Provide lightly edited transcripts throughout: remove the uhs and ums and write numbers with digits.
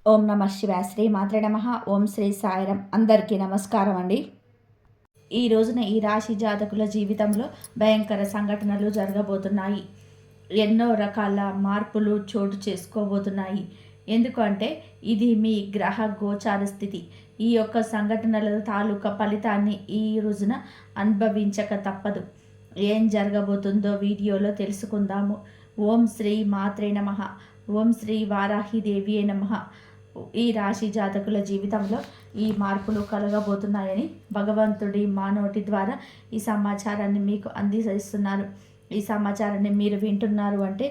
ఓం నమ శివాయ. శ్రీ మాత్రే నమ. ఓం శ్రీ సాయిరం. అందరికీ నమస్కారం అండి. ఈ రోజున ఈ రాశి జాతకుల జీవితంలో భయంకర సంఘటనలు జరగబోతున్నాయి. ఎన్నో రకాల మార్పులు చోటు చేసుకోబోతున్నాయి. ఎందుకంటే ఇది మీ గ్రహ గోచార స్థితి. ఈ యొక్క సంఘటనల తాలూకా ఫలితాన్ని ఈ రోజున అనుభవించక తప్పదు. ఏం జరగబోతుందో వీడియోలో తెలుసుకుందాము. ఓం శ్రీ మాత్రే నమ. ఓం శ్రీ వారాహిదేవియే నమ. ఈ రాశి జాతకుల జీవితంలో ఈ మార్పులు కలగబోతున్నాయని భగవంతుడి మానోటి ద్వారా ఈ సమాచారాన్ని మీకు అందిస్తున్నారు. ఈ సమాచారాన్ని మీరు వింటున్నారు అంటే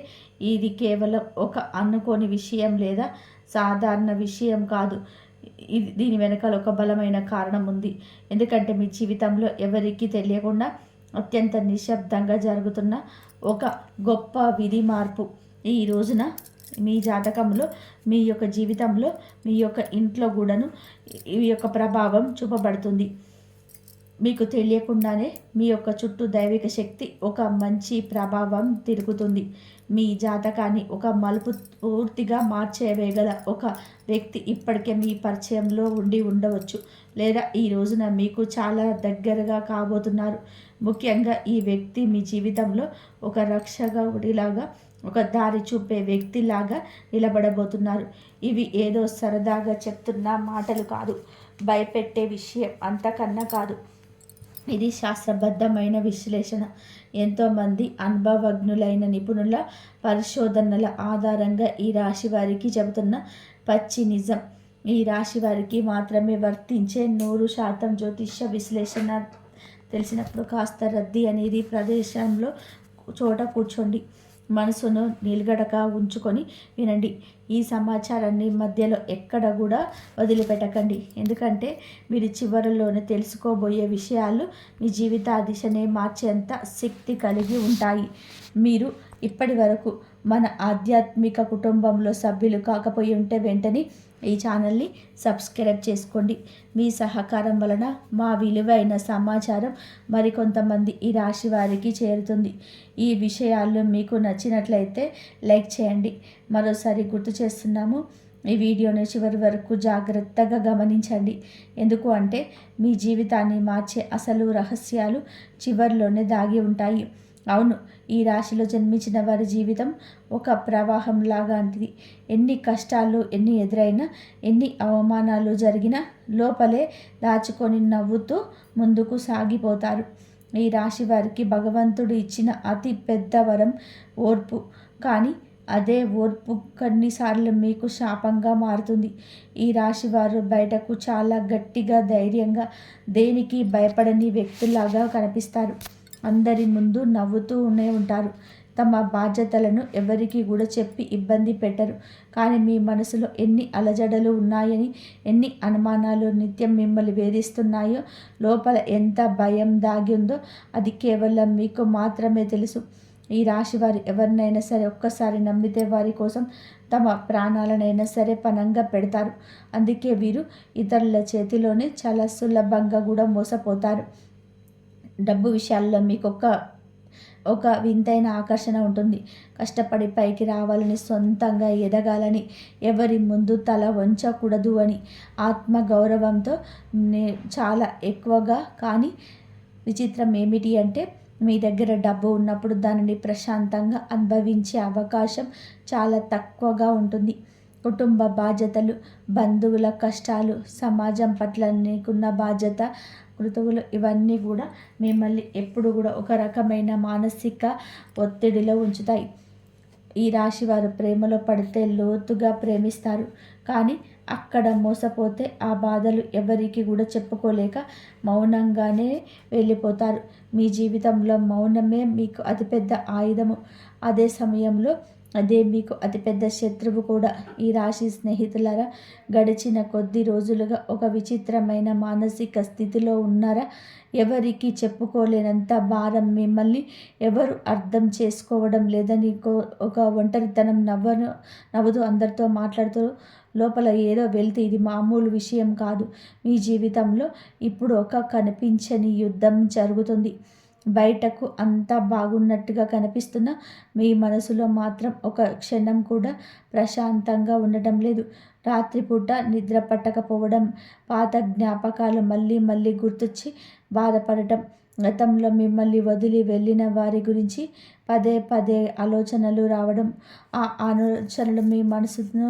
ఇది కేవలం ఒక అనుకోని విషయం లేదా సాధారణ విషయం కాదు. దీని వెనకాల ఒక బలమైన కారణం ఉంది. ఎందుకంటే మీ జీవితంలో ఎవరికీ తెలియకుండా అత్యంత నిశ్శబ్దంగా జరుగుతున్న ఒక గొప్ప విధి మార్పు ఈ రోజున మీ జాతకంలో, మీ యొక్క జీవితంలో, మీ యొక్క ఇంట్లో కూడాను ఈ యొక్క ప్రభావం చూపబడుతుంది. మీకు తెలియకుండానే మీ యొక్క చుట్టూ దైవిక శక్తి ఒక మంచి ప్రభావం తిరుగుతుంది. మీ జాతకాన్ని ఒక మలుపు పూర్తిగా మార్చేవేగల ఒక వ్యక్తి ఇప్పటికే మీ పరిచయంలో ఉండి ఉండవచ్చు, లేదా ఈ రోజున మీకు చాలా దగ్గరగా కాబోతున్నారు. ముఖ్యంగా ఈ వ్యక్తి మీ జీవితంలో ఒక రక్షకుడిలాగా, ఒక దారి చూపే వ్యక్తిలాగా నిలబడబోతున్నారు. ఇవి ఏదో సరదాగా చెప్తున్న మాటలు కాదు, భయపెట్టే విషయం అంతకన్నా కాదు. ఇది శాస్త్రబద్ధమైన విశ్లేషణ. ఎంతోమంది అనుభవజ్ఞులైన నిపుణుల పరిశోధనల ఆధారంగా ఈ రాశి వారికి చెబుతున్న పచ్చి నిజం. ఈ రాశి వారికి మాత్రమే వర్తించే 100% జ్యోతిష్య విశ్లేషణ తెలిసినప్పుడు కాస్త రద్దీ అనేది ప్రదేశంలో చోట కూర్చోండి. మనసును నిలగడగా ఉంచుకొని వినండి. ఈ సమాచారాన్ని మధ్యలో ఎక్కడ కూడా వదిలిపెట్టకండి. ఎందుకంటే మీరు చివరిలోనే తెలుసుకోబోయే విషయాలు మీ జీవిత దిశనే మార్చేంత శక్తి కలిగి ఉంటాయి. మీరు ఇప్పటి వరకు మన ఆధ్యాత్మిక కుటుంబంలో సభ్యులు కాకపోయి ఉంటే వెంటనే ఈ ఛానల్ని సబ్స్క్రైబ్ చేసుకోండి. మీ సహకారం వలన మా విలువైన సమాచారం మరికొంతమంది ఈ రాశి వారికి చేరుతుంది. ఈ విషయాలు మీకు నచ్చినట్లయితే లైక్ చేయండి. మరోసారి గుర్తు చేస్తున్నాము, ఈ వీడియోని చివరి వరకు జాగ్రత్తగా గమనించండి. ఎందుకు అంటే మీ జీవితాన్ని మార్చే అసలు రహస్యాలు చివరిలోనే దాగి ఉంటాయి. అవును, ఈ రాశిలో జన్మించిన వారి జీవితం ఒక ప్రవాహం లాంటిది. ఎన్ని కష్టాలు ఎన్ని ఎదురైనా, ఎన్ని అవమానాలు జరిగినా లోపలే దాచుకొని నవ్వుతూ ముందుకు సాగిపోతారు. ఈ రాశి వారికి భగవంతుడు ఇచ్చిన అతి పెద్ద వరం ఓర్పు. కానీ అదే ఓర్పు కొన్నిసార్లు మీకు శాపంగా మారుతుంది. ఈ రాశి వారు బయటకు చాలా గట్టిగా, ధైర్యంగా, దేనికి భయపడని వ్యక్తులాగా కనిపిస్తారు. అందరి ముందు నవ్వుతూనే ఉంటారు. తమ బాధ్యతలను ఎవరికి కూడా చెప్పి ఇబ్బంది పెట్టరు. కానీ మీ మనసులో ఎన్ని అలజడలు ఉన్నాయని, ఎన్ని అనుమానాలు నిత్యం మిమ్మల్ని వేధిస్తున్నాయో, లోపల ఎంత భయం దాగి ఉందో అది కేవలం మీకు మాత్రమే తెలుసు. ఈ రాశి వారు ఎవరినైనా సరే ఒక్కసారి నమ్మితే వారి కోసం తమ ప్రాణాలనైనా సరే పణంగా పెడతారు. అందుకే వీరు ఇతరుల చేతిలోనే చాలా సులభంగా కూడా మోసపోతారు. డబ్బు విషయాల్లో మీకు ఒక వింతైన ఆకర్షణ ఉంటుంది. కష్టపడి పైకి రావాలని, సొంతంగా ఎదగాలని, ఎవరి ముందు తల వంచకూడదు అని ఆత్మగౌరవంతో చాలా ఎక్కువగా. కానీ విచిత్రం ఏమిటి అంటే మీ దగ్గర డబ్బు ఉన్నప్పుడు దానిని ప్రశాంతంగా అనుభవించే అవకాశం చాలా తక్కువగా ఉంటుంది. కుటుంబ బాధ్యతలు, బంధువుల కష్టాలు, సమాజం పట్ల నీకున్న బాధ్యత, కృతువులు ఇవన్నీ కూడా మిమ్మల్ని ఎప్పుడు కూడా ఒక రకమైన మానసిక ఒత్తిడిలో ఉంచుతాయి. ఈ రాశి వారు ప్రేమలో పడితే లోతుగా ప్రేమిస్తారు. కానీ అక్కడ మోసపోతే ఆ బాధలు ఎవరికి కూడా చెప్పుకోలేక మౌనంగానే వెళ్ళిపోతారు. మీ జీవితంలో మౌనమే మీకు అతిపెద్ద ఆయుధము. అదే సమయంలో అదే మీకు అతిపెద్ద శత్రువు కూడా. ఈ రాశి స్నేహితులారా, గడిచిన కొద్ది రోజులుగా ఒక విచిత్రమైన మానసిక స్థితిలో ఉన్నారా? ఎవరికి చెప్పుకోలేనంత భారం, మిమ్మల్ని ఎవరు అర్థం చేసుకోవడం లేదని ఒక ఒంటరితనం, నవ్వుతూ అందరితో మాట్లాడుతూ లోపల ఏదో వెళ్తే ఇది మామూలు విషయం కాదు. మీ జీవితంలో ఇప్పుడు ఒక కనిపించని యుద్ధం జరుగుతుంది. బయటకు అంతా బాగున్నట్టుగా కనిపిస్తున్న మీ మనసులో మాత్రం ఒక క్షణం కూడా ప్రశాంతంగా ఉండటం లేదు. రాత్రిపూట నిద్ర పట్టకపోవడం, పాత జ్ఞాపకాలు మళ్ళీ మళ్ళీ గుర్తొచ్చి బాధపడటం, గతంలో మిమ్మల్ని వదిలి వెళ్ళిన వారి గురించి పదే పదే ఆలోచనలు రావడం, ఆ ఆలోచనలు మీ మనసును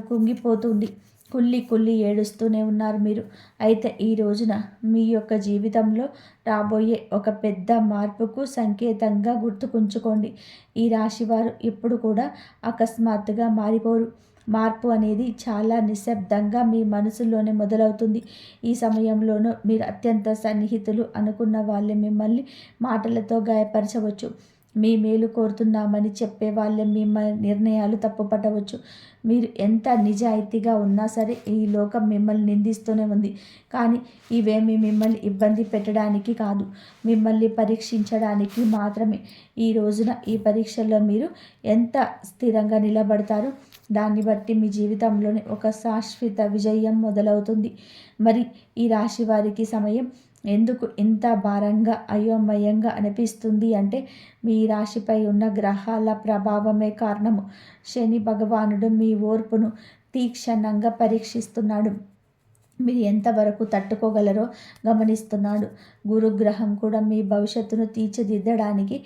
కుంగిపోతుంది. కుళ్ళి కుళ్ళి ఏడుస్తూనే ఉన్నారు మీరు. అయితే ఈ రోజున మీ యొక్క జీవితంలో రాబోయే ఒక పెద్ద మార్పుకు సంకేతంగా గుర్తుకుంచుకోండి. ఈ రాశివారు ఎప్పుడు కూడా అకస్మాత్తుగా మారిపోరు. మార్పు అనేది చాలా నిశ్శబ్దంగా మీ మనసులోనే మొదలవుతుంది. ఈ సమయంలోనూ మీరు అత్యంత సన్నిహితులు అనుకున్న వాళ్ళే మిమ్మల్ని మాటలతో గాయపరచవచ్చు. మీ మేలు కోరుతున్నామని చెప్పే వాళ్ళే మీ నిర్ణయాలు తప్పుపట్టవచ్చు. మీరు ఎంత నిజాయితీగా ఉన్నా సరే ఈ లోకం మిమ్మల్ని నిందిస్తూనే ఉంది. కానీ ఇవేమి మిమ్మల్ని ఇబ్బంది పెట్టడానికి కాదు, మిమ్మల్ని పరీక్షించడానికి మాత్రమే. ఈ రోజున ఈ పరీక్షల్లో మీరు ఎంత స్థిరంగా నిలబడతారో దాన్ని బట్టి మీ జీవితంలోని ఒక శాశ్వత విజయం మొదలవుతుంది. మరి ఈ రాశి వారికి సమయం ఎందుకు ఇంత భారంగా అయోమయంగా అనిపిస్తుంది అంటే మీ రాశిపై ఉన్న గ్రహాల ప్రభావమే కారణము. శని భగవానుడు మీ ఓర్పును తీక్షణంగా పరీక్షిస్తున్నాడు. మీరు ఎంతవరకు తట్టుకోగలరో గమనిస్తున్నాడు. గురుగ్రహం కూడా మీ భవిష్యత్తును తీర్చిదిద్దడానికి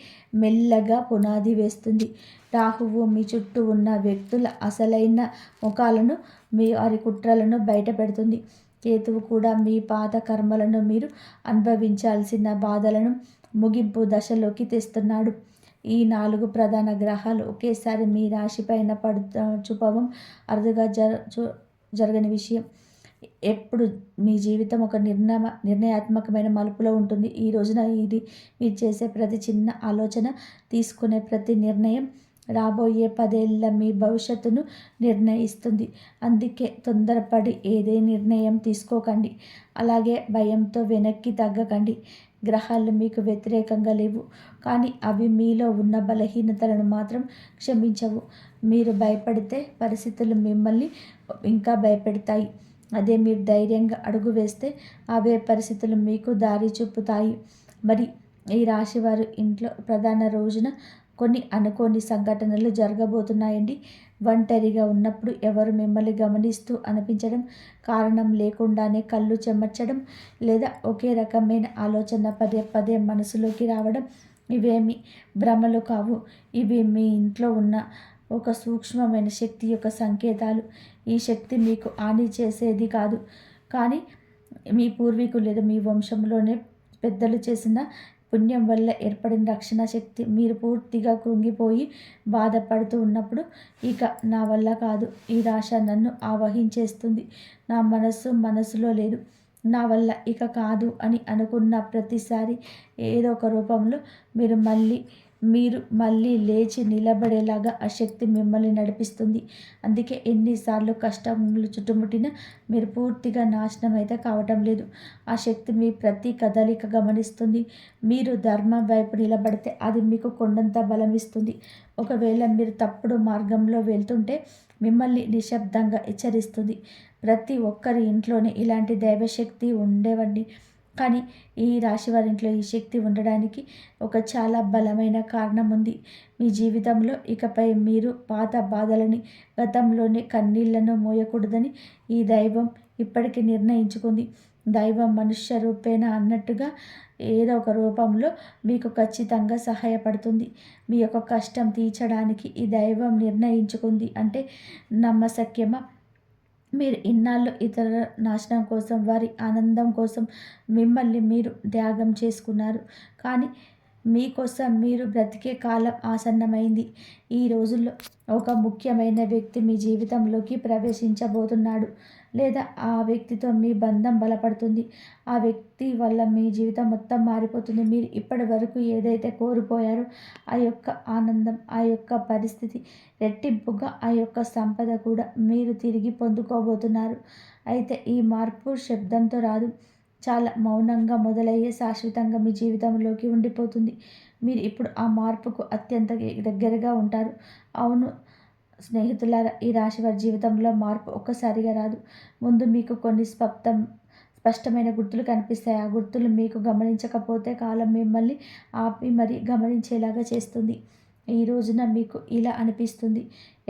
మెల్లగా పునాది వేస్తుంది. రాహువు మీ చుట్టూ ఉన్న వ్యక్తుల అసలైన ముఖాలను, మీ వారి కుట్రలను బయట పెడుతుంది. కేతువు కూడా మీ పాత కర్మలను, మీరు అనుభవించాల్సిన బాధలను ముగింపు దశలోకి తెస్తున్నాడు. ఈ 4 ప్రధాన గ్రహాలు ఒకేసారి మీ రాశిపైన చూపడం అరుదుగా జరగని విషయం. ఎప్పుడు మీ జీవితం ఒక నిర్ణయాత్మకమైన మలుపులో ఉంటుంది. ఈ రోజున ఇది మీరు చేసే ప్రతి చిన్న ఆలోచన, తీసుకునే ప్రతి నిర్ణయం రాబోయే 10 ఏళ్ళ మీ భవిష్యత్తును నిర్ణయిస్తుంది. అందుకే తొందరపడి ఏదే నిర్ణయం తీసుకోకండి. అలాగే భయంతో వెనక్కి తగ్గకండి. గ్రహాలు మీకు వ్యతిరేకంగా లేవు, కానీ అవి మీలో ఉన్న బలహీనతలను మాత్రం క్షమించవు. మీరు భయపడితే పరిస్థితులు మిమ్మల్ని ఇంకా భయపెడతాయి. అదే మీరు ధైర్యంగా అడుగు వేస్తే అవే పరిస్థితులు మీకు దారి చూపుతాయి. మరి ఈ రాశివారు ఇంట్లో ప్రధాన రోజున కొన్ని అనుకోని సంఘటనలు జరగబోతున్నాయండి. ఒంటరిగా ఉన్నప్పుడు ఎవరు మిమ్మల్ని గమనిస్తూ అనిపించడం, కారణం లేకుండానే కళ్ళు చెమర్చడం, లేదా ఒకే రకమైన ఆలోచన పదే పదే మనసులోకి రావడం ఇవేమి భ్రమలు కావు. ఇవి మీ ఇంట్లో ఉన్న ఒక సూక్ష్మమైన శక్తి యొక్క సంకేతాలు. ఈ శక్తి మీకు హాని చేసేది కాదు, కానీ మీ పూర్వీకులు లేదా మీ వంశంలోనే పెద్దలు చేసిన పుణ్యం వల్ల ఏర్పడిన రక్షణ శక్తి. మీరు పూర్తిగా కృంగిపోయి బాధపడుతూ ఉన్నప్పుడు ఇక నా వల్ల కాదు, ఈ రాశ నన్ను ఆవహించేస్తుంది, నా మనసులో లేదు, నా వల్ల ఇక కాదు అని అనుకున్న ప్రతిసారి ఏదో ఒక రూపంలో మీరు మళ్ళీ లేచి నిలబడేలాగా ఆ శక్తి మిమ్మల్ని నడిపిస్తుంది. అందుకే ఎన్నిసార్లు కష్టములు చుట్టుముట్టినా మీరు పూర్తిగా నాశనం అయితే కావటం లేదు. ఆ శక్తి మీ ప్రతి కదలిక గమనిస్తుంది. మీరు ధర్మం వైపు నిలబడితే అది మీకు కొండంత బలం ఇస్తుంది. ఒకవేళ మీరు తప్పుడు మార్గంలో వెళ్తుంటే మిమ్మల్ని నిశ్శబ్దంగా హెచ్చరిస్తుంది. ప్రతి ఒక్కరి ఇంట్లోనే ఇలాంటి దైవశక్తి ఉండేవండి. కానీ ఈ రాశి వారి ఇంట్లో ఈ శక్తి ఉండడానికి ఒక చాలా బలమైన కారణం ఉంది. మీ జీవితంలో ఇకపై మీరు పాత బాధలని, గతంలోని కన్నీళ్లను మోయకూడదని ఈ దైవం ఇప్పటికీ నిర్ణయించుకుంది. దైవం మనుష్య రూపేణ అన్నట్టుగా ఏదో ఒక రూపంలో మీకు ఖచ్చితంగా సహాయపడుతుంది. మీ యొక్క కష్టం తీర్చడానికి ఈ దైవం నిర్ణయించుకుంది అంటే నమ్మశక్యమా? మీరు ఇన్నాళ్ళు ఇతరుల నాశనం కోసం, వారి ఆనందం కోసం మిమ్మల్ని మీరు త్యాగం చేసుకున్నారు. కానీ మీకోసం మీరు బ్రతికే కాలం ఆసన్నమైంది. ఈ రోజుల్లో ఒక ముఖ్యమైన వ్యక్తి మీ జీవితంలోకి ప్రవేశించబోతున్నాడు, లేదా ఆ వ్యక్తితో మీ బంధం బలపడుతుంది. ఆ వ్యక్తి వల్ల మీ జీవితం మొత్తం మారిపోతుంది. మీరు ఇప్పటి వరకు ఏదైతే కోల్పోయారో ఆ యొక్క ఆనందం, ఆ యొక్క పరిస్థితి, రెట్టింపుగా ఆ యొక్క సంపద కూడా మీరు తిరిగి పొందుకోబోతున్నారు. అయితే ఈ మార్పు శబ్దంతో రాదు, చాలా మౌనంగా మొదలయ్యే శాశ్వతంగా మీ జీవితంలోకి ఉండిపోతుంది. మీరు ఇప్పుడు ఆ మార్పుకు అత్యంత దగ్గరగా ఉంటారు. అవును స్నేహితులారా, ఈ రాశి వారి జీవితంలో మార్పు ఒక్కసారిగా రాదు. ముందు మీకు కొన్ని స్పష్టమైన గుర్తులు కనిపిస్తాయి. ఆ గుర్తులు మీకు గమనించకపోతే కాలం మిమ్మల్ని ఆపి మరీ గమనించేలాగా చేస్తుంది. ఈ రోజున మీకు ఇలా అనిపిస్తుంది.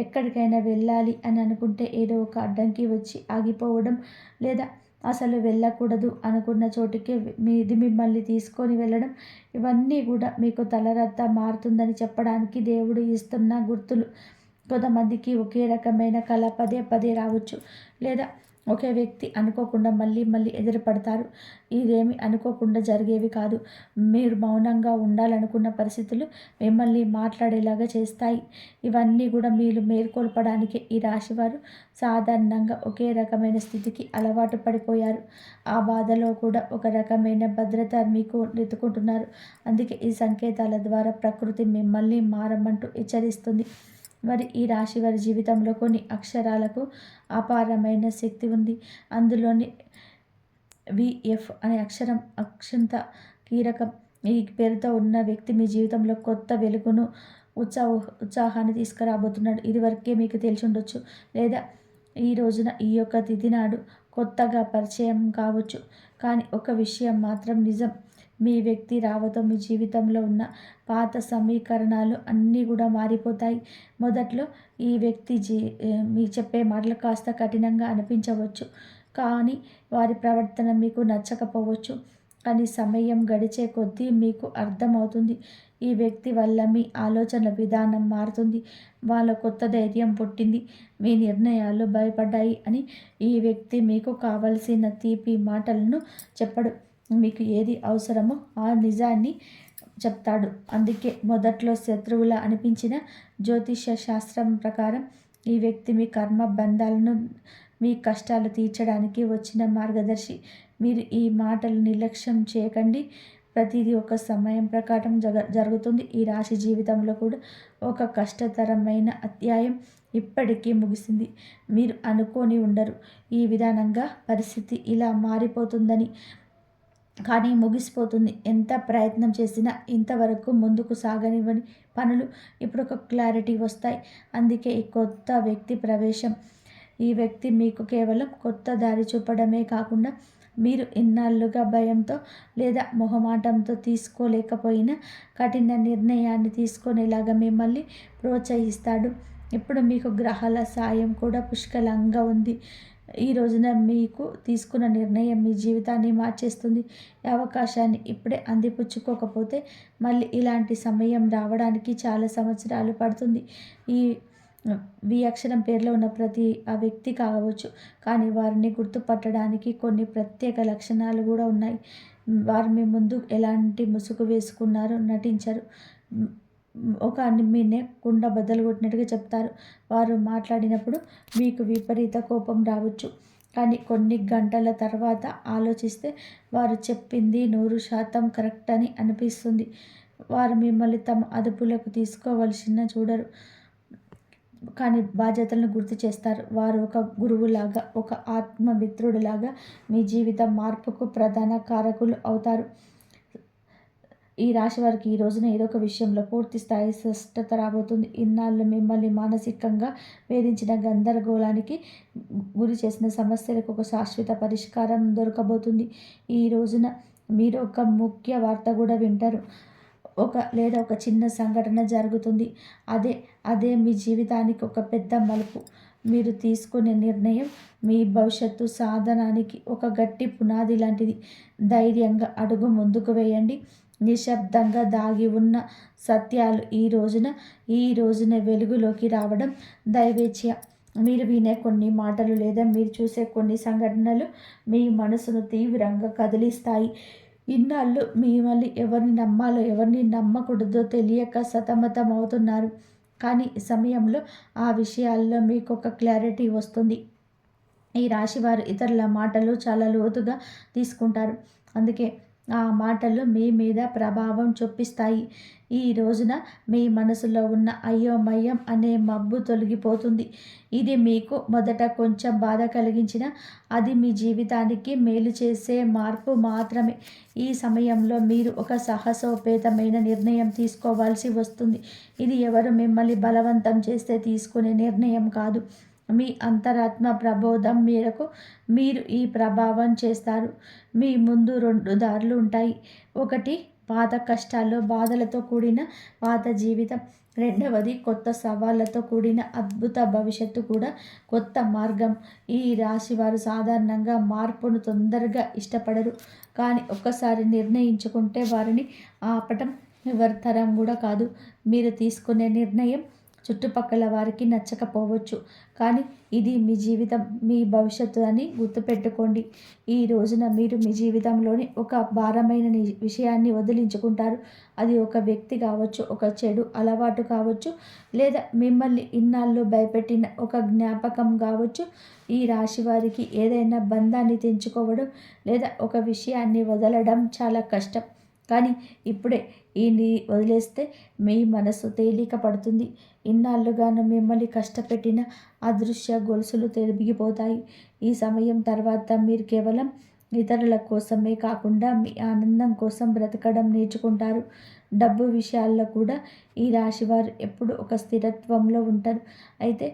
ఎక్కడికైనా వెళ్ళాలి అని అనుకుంటే ఏదో ఒక అడ్డంకి వచ్చి ఆగిపోవడం, లేదా అసలు వెళ్ళకూడదు అనుకున్న చోటికి మీది మిమ్మల్ని తీసుకొని వెళ్ళడం, ఇవన్నీ కూడా మీకు తలరాత మారుతుందని చెప్పడానికి దేవుడు ఇస్తున్న గుర్తులు. కొంతమందికి ఒకే రకమైన కళ పదే పదే రావచ్చు, లేదా ఒకే వ్యక్తి అనుకోకుండా మళ్ళీ మళ్ళీ ఎదురుపడతారు. ఇదేమి అనుకోకుండా జరిగేవి కాదు. మీరు మౌనంగా ఉండాలనుకున్న పరిస్థితులు మిమ్మల్ని మాట్లాడేలాగా చేస్తాయి. ఇవన్నీ కూడా మీరు మేల్కొల్పడానికి ఈ రాశివారు సాధారణంగా ఒకే రకమైన స్థితికి అలవాటు పడిపోయారు. ఆ బాధలో కూడా ఒక రకమైన భద్రత మీకు వెతుకుంటున్నారు. అందుకే ఈ సంకేతాల ద్వారా ప్రకృతి మిమ్మల్ని మారమంటూ హెచ్చరిస్తుంది. మరి ఈ రాశి వారి జీవితంలో కొన్ని అక్షరాలకు అపారమైన శక్తి ఉంది. అందులోని విఎఫ్ అనే అక్షరం అక్షంత కీలకం. ఈ పేరుతో ఉన్న వ్యక్తి మీ జీవితంలో కొత్త వెలుగును, ఉత్సాహాన్ని తీసుకురాబోతున్నాడు. ఇదివరకే మీకు తెలిసి ఉండొచ్చు, లేదా ఈ రోజున ఈ యొక్క తిథి నాడు కొత్తగా పరిచయం కావచ్చు. కానీ ఒక విషయం మాత్రం నిజం. మీ వ్యక్తి రావతో మీ జీవితంలో ఉన్న పాత సమీకరణాలు అన్నీ కూడా మారిపోతాయి. మొదట్లో ఈ వ్యక్తి మీ చెప్పే మాటలు కాస్త కఠినంగా అనిపించవచ్చు, కానీ వారి ప్రవర్తన మీకు నచ్చకపోవచ్చు. కానీ సమయం గడిచే కొద్దీ మీకు అర్థమవుతుంది, ఈ వ్యక్తి వల్ల మీ ఆలోచన విధానం మారుతుంది. వాళ్ళ కొత్త ధైర్యం పుట్టింది, మీ నిర్ణయాలు భయపడ్డాయి అని. ఈ వ్యక్తి మీకు కావలసిన తీపి మాటలను చెప్పడు, మీకు ఏది అవసరమో ఆ నిజాన్ని చెప్తాడు. అందుకే మొదట్లో శత్రువులా అనిపించిన జ్యోతిష శాస్త్రం ప్రకారం ఈ వ్యక్తి మీ కర్మ బంధాలను, మీ కష్టాలు తీర్చడానికి వచ్చిన మార్గదర్శి. మీరు ఈ మాటలు నిర్లక్ష్యం చేయకండి. ప్రతిదీ ఒక సమయం ప్రకారం జరుగుతుంది. ఈ రాశి జీవితంలో కూడా ఒక కష్టతరమైన అధ్యాయం ఇప్పటికీ ముగిసింది. మీరు అనుకోని ఉండరు ఈ విధానంగా పరిస్థితి ఇలా మారిపోతుందని, కానీ ముగిసిపోతుంది. ఎంత ప్రయత్నం చేసినా ఇంతవరకు ముందుకు సాగనివ్వని పనులు ఇప్పుడు ఒక క్లారిటీ వస్తాయి. అందుకే ఈ కొత్త వ్యక్తి ప్రవేశం. ఈ వ్యక్తి మీకు కేవలం కొత్త దారి చూపడమే కాకుండా, మీరు ఇన్నాళ్ళుగా భయంతో లేదా మొహమాటంతో తీసుకోలేకపోయిన కఠిన నిర్ణయాన్ని తీసుకునేలాగా మిమ్మల్ని ప్రోత్సహిస్తాడు. ఇప్పుడు మీకు గ్రహాల సాయం కూడా పుష్కలంగా ఉంది. ఈ రోజున మీకు తీసుకున్న నిర్ణయం మీ జీవితాన్ని మార్చేస్తుంది. ఈ అవకాశాన్ని ఇప్పుడే అందిపుచ్చుకోకపోతే మళ్ళీ ఇలాంటి సమయం రావడానికి చాలా సంవత్సరాలు పడుతుంది. ఈ వి అక్షరం పేరులో ఉన్న ప్రతి ఆ వ్యక్తి కావచ్చు, కానీ వారిని గుర్తుపట్టడానికి కొన్ని ప్రత్యేక లక్షణాలు కూడా ఉన్నాయి. వారు మీ ముందు ఎలాంటి ముసుగు వేసుకున్నారో నటించరు. ఒక మీనే కుండ బద్దలు కొట్టినట్టుగా చెప్తారు. వారు మాట్లాడినప్పుడు మీకు విపరీత కోపం రావచ్చు, కానీ కొన్ని గంటల తర్వాత ఆలోచిస్తే వారు చెప్పింది 100% కరెక్ట్ అని అనిపిస్తుంది. వారు మిమ్మల్ని తమ అదుపులోకి తీసుకోవలసిన చూడరు, కానీ బాధ్యతలను గుర్తు చేస్తారు. వారు ఒక గురువులాగా, ఒక ఆత్మమిత్రుడిలాగా మీ జీవితం మార్పుకు ప్రధాన కారకులు అవుతారు. ఈ రాశి వారికి ఈ రోజున ఏదో ఒక విషయంలో పూర్తి స్థాయి స్పష్టత రాబోతుంది. ఇన్నాళ్ళు మిమ్మల్ని మానసికంగా వేధించిన గందరగోళానికి గురి చేసిన సమస్యలకు ఒక శాశ్వత పరిష్కారం దొరకబోతుంది. ఈ రోజున మీరు ఒక ముఖ్య వార్త కూడా వింటారు. ఒక చిన్న సంఘటన జరుగుతుంది. అదే మీ జీవితానికి ఒక పెద్ద మలుపు. మీరు తీసుకునే నిర్ణయం మీ భవిష్యత్తు సాధనానికి ఒక గట్టి పునాది లాంటిది. ధైర్యంగా అడుగు ముందుకు వేయండి. నిశ్శబ్దంగా దాగి ఉన్న సత్యాలు ఈ రోజున వెలుగులోకి రావడం దైవేచ్ఛ. మీరు వినే కొన్ని మాటలు లేదా మీరు చూసే కొన్ని సంఘటనలు మీ మనసును తీవ్రంగా కదిలిస్తాయి. ఇన్నాళ్ళు మిమ్మల్ని ఎవరిని నమ్మాలో ఎవరిని నమ్మకూడదో తెలియక సతమతం అవుతున్నారు, కానీ ఈ సమయంలో ఆ విషయాల్లో మీకు ఒక క్లారిటీ వస్తుంది. ఈ రాశివారు ఇతరుల మాటలు చాలా లోతుగా తీసుకుంటారు, అందుకే ఆ మాటలు మీ మీద ప్రభావం చూపిస్తాయి. ఈ రోజున మీ మనసులో ఉన్న అయోమయం అనే మబ్బు తొలగిపోతుంది. ఇది మీకు మొదట కొంచెం బాధ కలిగించిన, అది మీ జీవితానికి మేలు చేసే మార్పు మాత్రమే. ఈ సమయంలో మీరు ఒక సాహసోపేతమైన నిర్ణయం తీసుకోవాల్సి వస్తుంది. ఇది ఎవరు మిమ్మల్ని బలవంతం చేస్తే తీసుకునే నిర్ణయం కాదు. మీ అంతరాత్మ ప్రబోధం మేరకు మీరు ఈ ప్రభావం చేస్తారు. మీ ముందు 2 దారులు ఉంటాయి. ఒకటి పాత కష్టాల్లో బాధలతో కూడిన పాత జీవితం. రెండవది కొత్త సవాళ్ళతో కూడిన అద్భుత భవిష్యత్తు కూడా కొత్త మార్గం. ఈ రాశి వారు సాధారణంగా మార్పును తొందరగా ఇష్టపడరు. కానీ ఒక్కసారి నిర్ణయించుకుంటే వారిని ఆపటం ఎవరి తరం కూడా కాదు. మీరు తీసుకునే నిర్ణయం చుట్టుపక్కల వారికి నచ్చకపోవచ్చు, కానీ ఇది మీ జీవితం, మీ భవిష్యత్తు అని గుర్తుపెట్టుకోండి. ఈ రోజున మీరు మీ జీవితంలోని ఒక భారమైన విషయాన్ని వదిలించుకుంటారు. అది ఒక వ్యక్తి కావచ్చు, ఒక చెడు అలవాటు కావచ్చు, లేదా మిమ్మల్ని ఇన్నాళ్ళు భయపెట్టిన ఒక జ్ఞాపకం కావచ్చు. ఈ రాశి వారికి ఏదైనా బంధాన్ని తెంచుకోవడం లేదా ఒక విషయాన్ని వదలడం చాలా కష్టం. కానీ ఇప్పుడే ఈయన్ని వదిలేస్తే మీ మనసు తేలిక పడుతుంది. ఇన్నాళ్ళుగాను మిమ్మల్ని కష్టపెట్టిన అదృశ్య గొలుసులు తెరిగిపోతాయి. ఈ సమయం తర్వాత మీరు కేవలం ఇతరుల కోసమే కాకుండా మీ ఆనందం కోసం బ్రతకడం నేర్చుకుంటారు. డబ్బు విషయాల్లో కూడా ఈ రాశివారు ఎప్పుడు ఒక స్థిరత్వంలో ఉంటారు. అయితే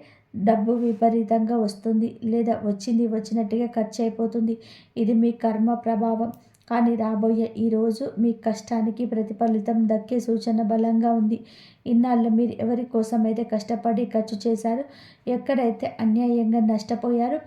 డబ్బు విపరీతంగా వస్తుంది, లేదా వచ్చినట్టుగా ఖర్చు అయిపోతుంది. ఇది మీ కర్మ ప్రభావం. కానీ రాబోయే ఈరోజు మీ కష్టానికి ప్రతిఫలితం దక్కే సూచన బలంగా ఉంది. ఇన్నాళ్ళు మీరు ఎవరి కోసమైతే కష్టపడి ఖర్చు చేశారో, ఎక్కడైతే అన్యాయంగా నష్టపోయారో,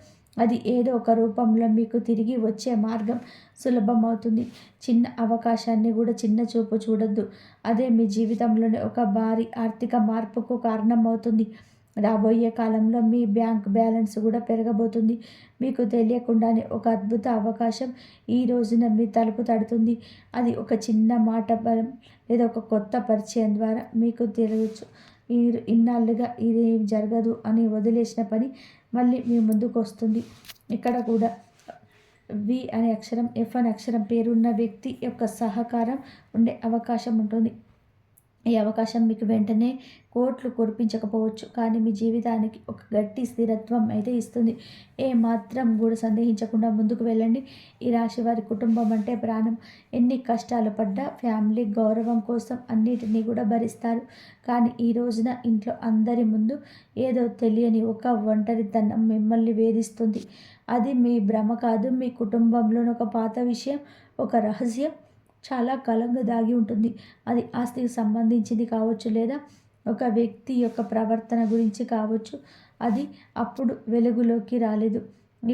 అది ఏదో ఒక రూపంలో మీకు తిరిగి వచ్చే మార్గం సులభమవుతుంది. చిన్న అవకాశాన్ని కూడా చిన్న చూపు చూడొద్దు. అదే మీ జీవితంలోనే ఒక భారీ ఆర్థిక మార్పుకు కారణమవుతుంది. రాబోయే కాలంలో మీ బ్యాంక్ బ్యాలెన్స్ కూడా పెరగబోతుంది. మీకు తెలియకుండానే ఒక అద్భుత అవకాశం ఈ రోజున మీ తలుపు తడుతుంది. అది ఒక చిన్న మాట బలం లేదా ఒక కొత్త పరిచయం ద్వారా మీకు తెలియచ్చు. మీరు ఇన్నాళ్ళుగా ఇది జరగదు అని వదిలేసిన పని మళ్ళీ మీ ముందుకు వస్తుంది. ఇక్కడ కూడా వి అనే అక్షరం, ఎఫ్ అనే అక్షరం పేరున్న వ్యక్తి యొక్క సహకారం ఉండే అవకాశం ఉంటుంది. ఈ అవకాశం మీకు వెంటనే కోట్లు కురిపించకపోవచ్చు, కానీ మీ జీవితానికి ఒక గట్టి స్థిరత్వం అయితే ఇస్తుంది. ఏ మాత్రం కూడా సందేహించకుండా ముందుకు వెళ్ళండి. ఈ రాశి వారి కుటుంబం అంటే ప్రాణం. ఎన్ని కష్టాలు పడ్డా ఫ్యామిలీ గౌరవం కోసం అన్నిటినీ కూడా భరిస్తారు. కానీ ఈ రోజున ఇంట్లో అందరి ముందు ఏదో తెలియని ఒక ఒంటరితనం మిమ్మల్ని వేధిస్తుంది. అది మీ భ్రమ కాదు. మీ కుటుంబంలోని ఒక పాత విషయం, ఒక రహస్యం చాలా కాలంగా దాగి ఉంటుంది. అది ఆస్తికి సంబంధించింది కావచ్చు, లేదా ఒక వ్యక్తి యొక్క ప్రవర్తన గురించి కావచ్చు. అది అప్పుడు వెలుగులోకి రాలేదు.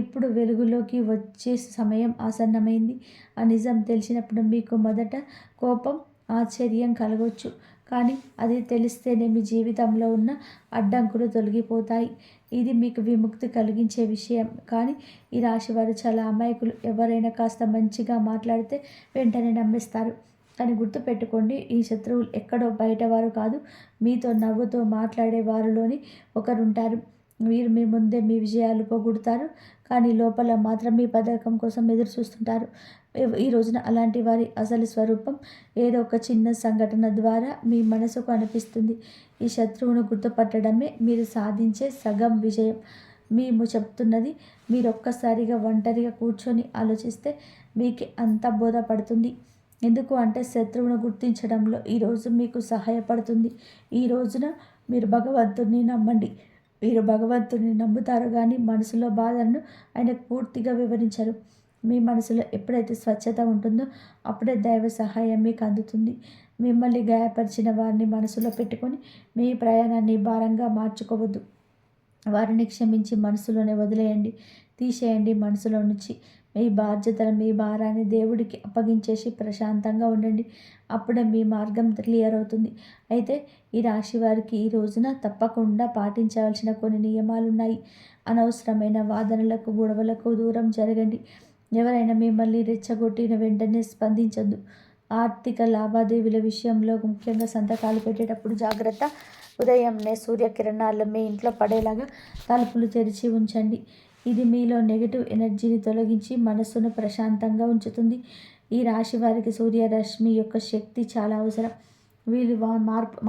ఇప్పుడు వెలుగులోకి వచ్చే సమయం ఆసన్నమైంది. ఆ నిజం తెలిసినప్పుడు మీకు మొదట కోపం, ఆశ్చర్యం కలగవచ్చు. కానీ అది తెలిస్తేనే మీ జీవితంలో ఉన్న అడ్డంకులు తొలగిపోతాయి. ఇది మీకు విముక్తి కలిగించే విషయం. కానీ ఈ రాశి వారు చాలా అమాయకులు. ఎవరైనా కాస్త మంచిగా మాట్లాడితే వెంటనే నమ్మేస్తారు. కానీ గుర్తుపెట్టుకోండి, ఈ శత్రువులు ఎక్కడో బయటవారు కాదు, మీతో నవ్వుతో మాట్లాడే వారిలోని ఒకరుంటారు. వీరు మీ ముందే మీ విజయాలు పొగుడుతారు, కానీ లోపల మాత్రం మీ పథకం కోసం ఎదురు చూస్తుంటారు. ఈ రోజున అలాంటి వారి అసలు స్వరూపం ఏదో ఒక చిన్న సంఘటన ద్వారా మీ మనసుకు అనిపిస్తుంది. ఈ శత్రువును గుర్తుపట్టడమే మీరు సాధించే సగం విజయం. మేము చెప్తున్నది మీరు ఒక్కసారిగా ఒంటరిగా కూర్చొని ఆలోచిస్తే మీకు అంత బోధపడుతుంది. ఎందుకు అంటే శత్రువును గుర్తించడంలో ఈరోజు మీకు సహాయపడుతుంది. ఈ రోజున మీరు భగవంతుడిని నమ్మండి. మీరు భగవంతుడిని నమ్ముతారు, కానీ మనసులో బాధలను ఆయనకు పూర్తిగా వివరించరు. మీ మనసులో ఎప్పుడైతే స్వచ్ఛత ఉంటుందో అప్పుడే దైవ సహాయం మీకు అందుతుంది. మిమ్మల్ని గాయపరిచిన వారిని మనసులో పెట్టుకొని మీ ప్రయాణాన్ని భారంగా మార్చుకోవద్దు. వారిని క్షమించి మనసులోనే వదిలేయండి, తీసేయండి. మనసులో నుంచి మీ బాధ్యతలు, మీ భారాన్ని దేవుడికి అప్పగించేసి ప్రశాంతంగా ఉండండి. అప్పుడే మీ మార్గం క్లియర్ అవుతుంది. అయితే ఈ రాశి వారికి ఈ రోజున తప్పకుండా పాటించవలసిన కొన్ని నియమాలు ఉన్నాయి. అనవసరమైన వాదనలకు, గొడవలకు దూరం జరగండి. ఎవరైనా మిమ్మల్ని రెచ్చగొట్టిన వెంటనే స్పందించద్దు. ఆర్థిక లావాదేవీల విషయంలో ముఖ్యంగా సంతకాలు పెట్టేటప్పుడు జాగ్రత్త. ఉదయంనే సూర్యకిరణాలు మీ ఇంట్లో పడేలాగా తలుపులు తెరిచి ఉంచండి. ఇది మీలో నెగిటివ్ ఎనర్జీని తొలగించి మనస్సును ప్రశాంతంగా ఉంచుతుంది. ఈ రాశి వారికి సూర్యరశ్మి యొక్క శక్తి చాలా అవసరం. వీళ్ళు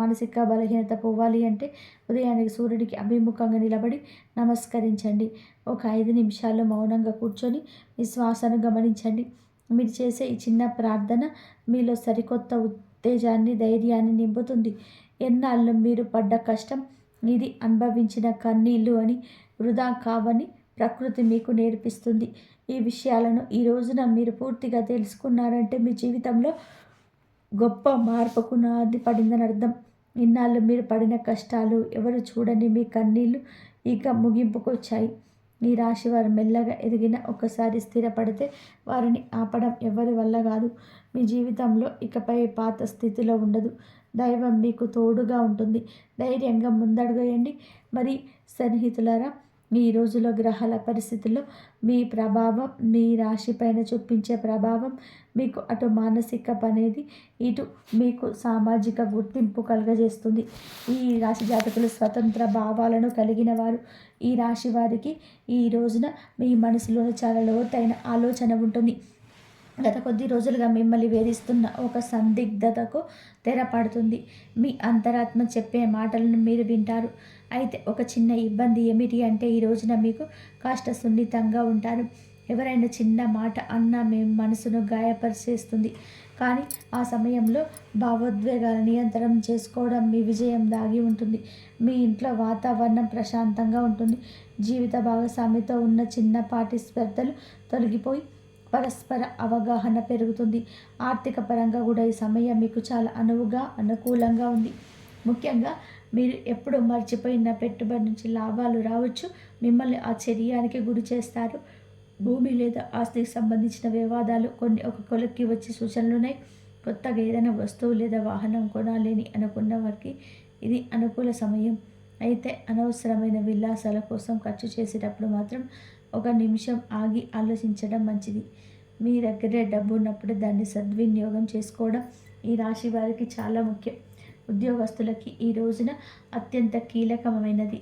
మానసిక బలహీనత పోవాలి అంటే ఉదయానికి సూర్యుడికి అభిముఖంగా నిలబడి నమస్కరించండి. ఒక 5 నిమిషాలు మౌనంగా కూర్చొని మీ శ్వాసను గమనించండి. మీరు చేసే ఈ చిన్న ప్రార్థన మీలో సరికొత్త ఉత్తేజాన్ని, ధైర్యాన్ని నింపుతుంది. ఎన్నాళ్ళు మీరు పడ్డ కష్టం, ఇది అనుభవించిన కన్నీళ్ళు అని వృధా కావని ప్రకృతి మీకు నేర్పిస్తుంది. ఈ విషయాలను ఈ రోజున మీరు పూర్తిగా తెలుసుకున్నారంటే మీ జీవితంలో గొప్ప మార్పుకు నాంది పడిందని అర్థం. ఇన్నాళ్ళు మీరు పడిన కష్టాలు, ఎవరు చూడని మీ కన్నీళ్ళు ఇక ముగింపుకొచ్చాయి. ఈ రాశి వారు మెల్లగా ఎదిగిన ఒకసారి స్థిరపడితే వారిని ఆపడం ఎవరి వల్ల కాదు. మీ జీవితంలో ఇకపై పాత స్థితిలో ఉండదు. దైవం మీకు తోడుగా ఉంటుంది. ధైర్యంగా ముందడుగేయండి. మరి సన్నిహితులారా, ఈ రోజులో గ్రహాల పరిస్థితుల్లో మీ ప్రభావం, మీ రాశి పైన చూపించే ప్రభావం మీకు అటు మానసిక అనేది, ఇటు మీకు సామాజిక గుర్తింపు కలుగజేస్తుంది. ఈ రాశి జాతకులు స్వతంత్ర భావాలను కలిగిన వారు. ఈ రాశి వారికి ఈ రోజున మీ మనసులోని చాలా లోతైన ఆలోచన ఉంటుంది. గత కొద్ది రోజులుగా మిమ్మల్ని వేధిస్తున్న ఒక సందిగ్ధతకు తెరపడుతుంది. మీ అంతరాత్మ చెప్పే మాటలను మీరు వింటారు. అయితే ఒక చిన్న ఇబ్బంది ఏమిటి అంటే, ఈ రోజున మీకు కాస్త సున్నితంగా ఉంటారు. ఎవరైనా చిన్న మాట అన్నా మీ మనసును గాయపరిచేస్తుంది. కానీ ఆ సమయంలో భావోద్వేగాల నియంత్రణ చేసుకోవడం మీ విజయం దాగి ఉంటుంది. మీ ఇంట్లో వాతావరణం ప్రశాంతంగా ఉంటుంది. జీవిత భాగస్వామితో ఉన్న చిన్నపాటి స్పర్ధలు తొలగిపోయి పరస్పర అవగాహన పెరుగుతుంది. ఆర్థిక పరంగా కూడా ఈ సమయం మీకు చాలా అనుకూలంగా ఉంది. ముఖ్యంగా మీరు ఎప్పుడు మర్చిపోయిన పెట్టుబడి నుంచి లాభాలు రావచ్చు. మిమ్మల్ని ఆశ్చర్యానికి గురి చేస్తారు. భూమి లేదా ఆస్తికి సంబంధించిన వివాదాలు కొన్ని ఒక కొలిక్కి వచ్చే సూచనలు ఉన్నాయి. కొత్తగా ఏదైనా వస్తువు లేదా వాహనం కొనాలని అనుకున్న వారికి ఇది అనుకూల సమయం. అయితే అనవసరమైన విలాసాల కోసం ఖర్చు చేసేటప్పుడు మాత్రం ఒక నిమిషం ఆగి ఆలోచించడం మంచిది. మీ దగ్గరే డబ్బు ఉన్నప్పుడు దాన్ని సద్వినియోగం చేసుకోవడం ఈ రాశి వారికి చాలా ముఖ్యం. ఉద్యోగస్తులకి ఈ రోజున అత్యంత కీలకమైనది.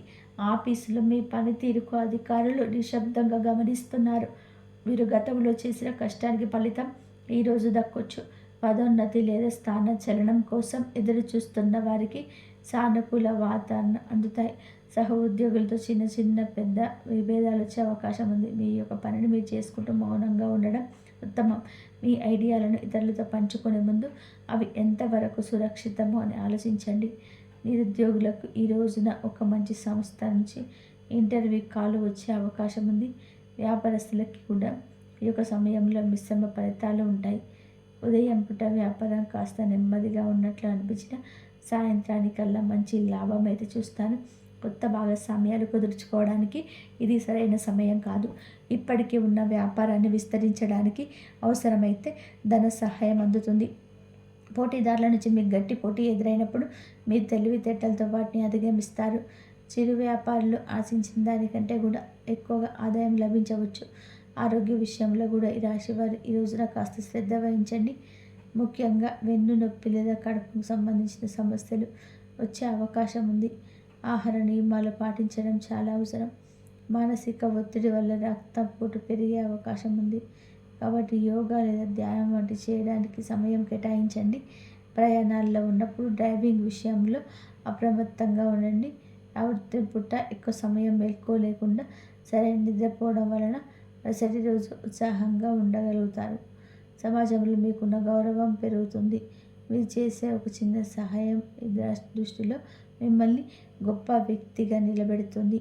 ఆఫీసులో మీ పనితీరుకు అధికారులు నిశ్శబ్దంగా గమనిస్తున్నారు. మీరు గతంలో చేసిన కష్టానికి ఫలితం ఈరోజు దక్కొచ్చు. పదోన్నతి లేదా స్థాన చలనం కోసం ఎదురు చూస్తున్న వారికి సానుకూల వాతావరణం అందుతాయి. సహ ఉద్యోగులతో చిన్న చిన్న పెద్ద విభేదాలు వచ్చే అవకాశం ఉంది. మీ యొక్క పనిని మీరు చేసుకుంటూ మౌనంగా ఉండడం ఉత్తమం. మీ ఐడియాలను ఇతరులతో పంచుకునే ముందు అవి ఎంతవరకు సురక్షితమో అని ఆలోచించండి. నిరుద్యోగులకు ఈ రోజున ఒక మంచి సంస్థ నుంచి ఇంటర్వ్యూ కాల్ వచ్చే అవకాశం ఉంది. వ్యాపారస్తులకి కూడా ఈ యొక్క సమయంలో మిశ్రమ ఫలితాలు ఉంటాయి. ఉదయం పూట వ్యాపారం కాస్త నెమ్మదిగా ఉన్నట్లు అనిపించిన సాయంత్రానికల్లా మంచి లాభం అయితే చూస్తాను. కొత్త భాగస్వామ్యాలు కుదుర్చుకోవడానికి ఇది సరైన సమయం కాదు. ఇప్పటికీ ఉన్న వ్యాపారాన్ని విస్తరించడానికి అవసరమైతే ధన సహాయం అందుతుంది. పోటీదారుల నుంచి మీకు గట్టి పోటీ ఎదురైనప్పుడు మీరు తెలివితేటలతో వాటిని అధిగమిస్తారు. చిరు వ్యాపారులు ఆశించిన దానికంటే కూడా ఎక్కువగా ఆదాయం లభించవచ్చు. ఆరోగ్య విషయంలో కూడా ఈ రాశి వారు ఈ రోజున కాస్త శ్రద్ధ వహించండి. ముఖ్యంగా వెన్ను నొప్పి లేదా కడుపుకు సంబంధించిన సమస్యలు వచ్చే అవకాశం ఉంది. ఆహార నియమాలు పాటించడం చాలా అవసరం. మానసిక ఒత్తిడి వల్ల రక్తపోటు పెరిగే అవకాశం ఉంది. కాబట్టి యోగా లేదా ధ్యానం వంటి చేయడానికి సమయం కేటాయించండి. ప్రయాణాల్లో ఉన్నప్పుడు డ్రైవింగ్ విషయంలో అప్రమత్తంగా ఉండండి. రాత్రి పూట ఎక్కువ సమయం మేల్కోలేకుండా సరైన నిద్రపోవడం వలన మరుసటి రోజు ఉత్సాహంగా ఉండగలుగుతారు. సమాజంలో మీకున్న గౌరవం పెరుగుతుంది. మీరు చేసే ఒక చిన్న సహాయం దృష్టిలో మిమ్మల్ని గొప్ప వ్యక్తిగా నిలబెడుతుంది.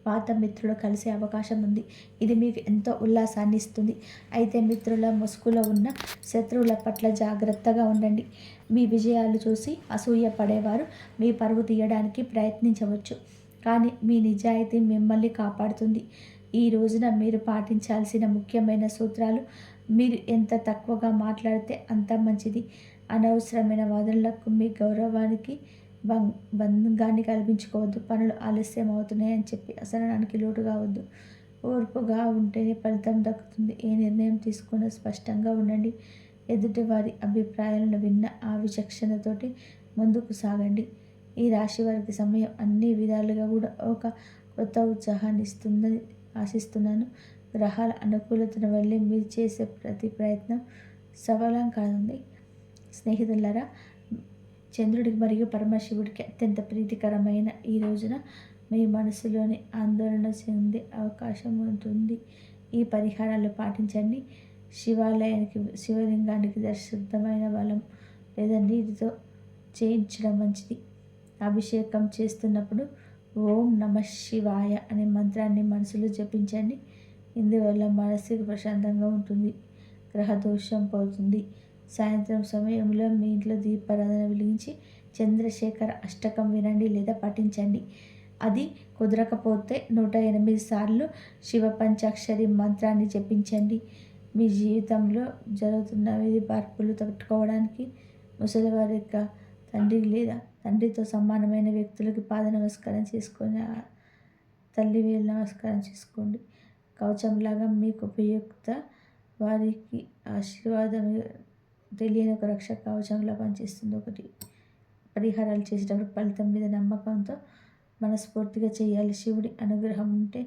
పాత మిత్రులు కలిసే అవకాశం ఉంది. ఇది మీకు ఎంతో ఉల్లాసాన్ని ఇస్తుంది. అయితే మిత్రుల ముసుగులో ఉన్న శత్రువుల పట్ల జాగ్రత్తగా ఉండండి. మీ విజయాలు చూసి అసూయ పడేవారు మీ పరువు తీయడానికి ప్రయత్నించవచ్చు. కానీ మీ నిజాయితీ మిమ్మల్ని కాపాడుతుంది. ఈ రోజున మీరు పాటించాల్సిన ముఖ్యమైన సూత్రాలు: మీరు ఎంత తక్కువగా మాట్లాడితే అంత మంచిది. అనవసరమైన వాదనలకు మీ గౌరవానికి భంగాన్ని కల్పించుకోవద్దు. పనులు ఆలస్యం అవుతున్నాయని చెప్పి అసహనానికి లోటు కావద్దు. ఓర్పుగా ఉంటేనే ఫలితం దక్కుతుంది. ఏ నిర్ణయం తీసుకున్నా స్పష్టంగా ఉండండి. ఎదుటివారి అభిప్రాయాలను విన్న ఆ విచక్షణతోటి ముందుకు సాగండి. ఈ రాశి వారికి సమయం అన్ని విధాలుగా కూడా ఒక కొత్త ఉత్సాహాన్ని ఇస్తుందని ఆశిస్తున్నాను. గ్రహాల అనుకూలతను వల్లే మీరు చేసే ప్రతి ప్రయత్నం సఫలం కానుంది. స్నేహితులారా, చంద్రుడికి మరియు పరమశివుడికి అత్యంత ప్రీతికరమైన ఈ రోజున మీ మనసులోని ఆందోళన చెందే అవకాశం ఉంటుంది. ఈ పరిహారాలు పాటించండి. శివలింగానికి శుద్ధమైన బలం లేదా నీటితో చేయించడం మంచిది. అభిషేకం చేస్తున్నప్పుడు ఓం నమ శివాయ అనే మంత్రాన్ని మనసులో జపించండి. ఇందువల్ల మనసుకు ప్రశాంతంగా ఉంటుంది. గ్రహ దోషం పోతుంది. సాయంత్రం సమయంలో మీ ఇంట్లో దీపారాధన వెలిగించి చంద్రశేఖర అష్టకం వినండి లేదా పఠించండి. అది కుదరకపోతే 108 సార్లు శివ పంచాక్షరి మంత్రాన్ని జపించండి. మీ జీవితంలో జరుగుతున్న మార్పులు తట్టుకోవడానికి ముసలివారి యొక్క తండ్రి లేదా తండ్రితో సమానమైన వ్యక్తులకి పాద నమస్కారం చేసుకొని తల్లి వేలు నమస్కారం చేసుకోండి. కవచంలాగా మీకు ఉపయుక్త వారికి ఆశీర్వాదం తెలియని ఒక రక్ష కవచంలా పనిచేస్తుంది. ఒకటి పరిహారాలు చేసేటప్పుడు ఫలితం మీద నమ్మకంతో మనస్ఫూర్తిగా చేయాలి. శివుడి అనుగ్రహం ఉంటే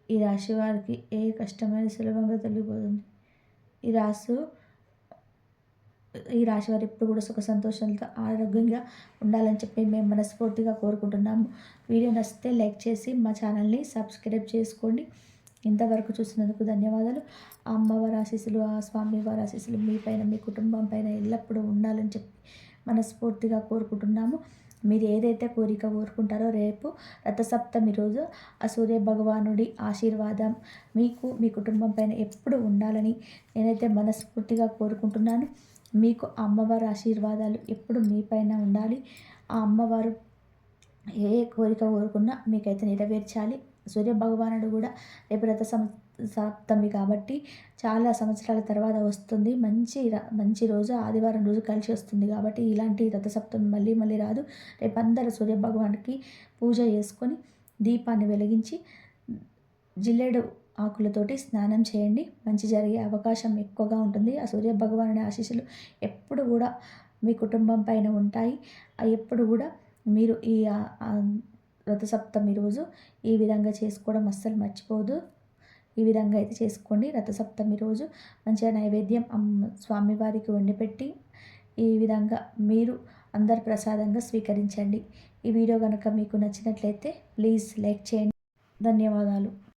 ఈ రాశి వారికి ఏ కష్టమైన సులభంగా తొలగిపోతుంది. ఈ రాశి వారు ఎప్పుడు కూడా సుఖ సంతోషాలతో ఆరోగ్యంగా ఉండాలని చెప్పి మేము మనస్ఫూర్తిగా కోరుకుంటున్నాము. వీడియో నచ్చితే లైక్ చేసి మా ఛానల్ని సబ్స్క్రైబ్ చేసుకోండి. ఇంతవరకు చూసినందుకు ధన్యవాదాలు. ఆ అమ్మవారి ఆశీస్సులు, ఆ స్వామివారి ఆశీస్సులు మీ పైన, మీ కుటుంబం పైన ఎల్లప్పుడూ ఉండాలని చెప్పి మనస్ఫూర్తిగా కోరుకుంటున్నాము. మీరు ఏదైతే కోరిక కోరుకుంటారో రేపు రథసప్తమి రోజు ఆ సూర్య భగవానుడి ఆశీర్వాదం మీకు, మీ కుటుంబం పైన ఎప్పుడు ఉండాలని నేనైతే మనస్ఫూర్తిగా కోరుకుంటున్నాను. మీకు అమ్మవారి ఆశీర్వాదాలు ఎప్పుడు మీ పైన ఉండాలి. ఆ అమ్మవారు ఏ కోరిక కోరుకున్నా మీకైతే నెరవేర్చాలి. సూర్య భగవానుడు కూడా రేపు సప్తమి కాబట్టి చాలా సంవత్సరాల తర్వాత వస్తుంది. మంచి రోజు ఆదివారం రోజు కలిసి వస్తుంది కాబట్టి ఇలాంటి రథసప్తమి మళ్ళీ మళ్ళీ రాదు. రేపు అందరూ సూర్య భగవానుడికి పూజ చేసుకొని దీపాన్ని వెలిగించి జిల్లేడు ఆకులతోటి స్నానం చేయండి. మంచి జరిగే అవకాశం ఎక్కువగా ఉంటుంది. ఆ సూర్య భగవానుడి ఆశీస్సులు ఎప్పుడు కూడా మీ కుటుంబం పైన ఉంటాయి. ఎప్పుడు కూడా మీరు ఈ రథసప్తమి రోజు ఈ విధంగా చేసుకోవడం అస్సలు మర్చిపోదు. ఈ విధంగా అయితే చేసుకోండి. రథసప్తమి రోజు మంచిగా నైవేద్యం స్వామివారికి వండిపెట్టి ఈ విధంగా మీరు అందరు ప్రసాదంగా స్వీకరించండి. ఈ వీడియో కనుక మీకు నచ్చినట్లయితే ప్లీజ్ లైక్ చేయండి. ధన్యవాదాలు.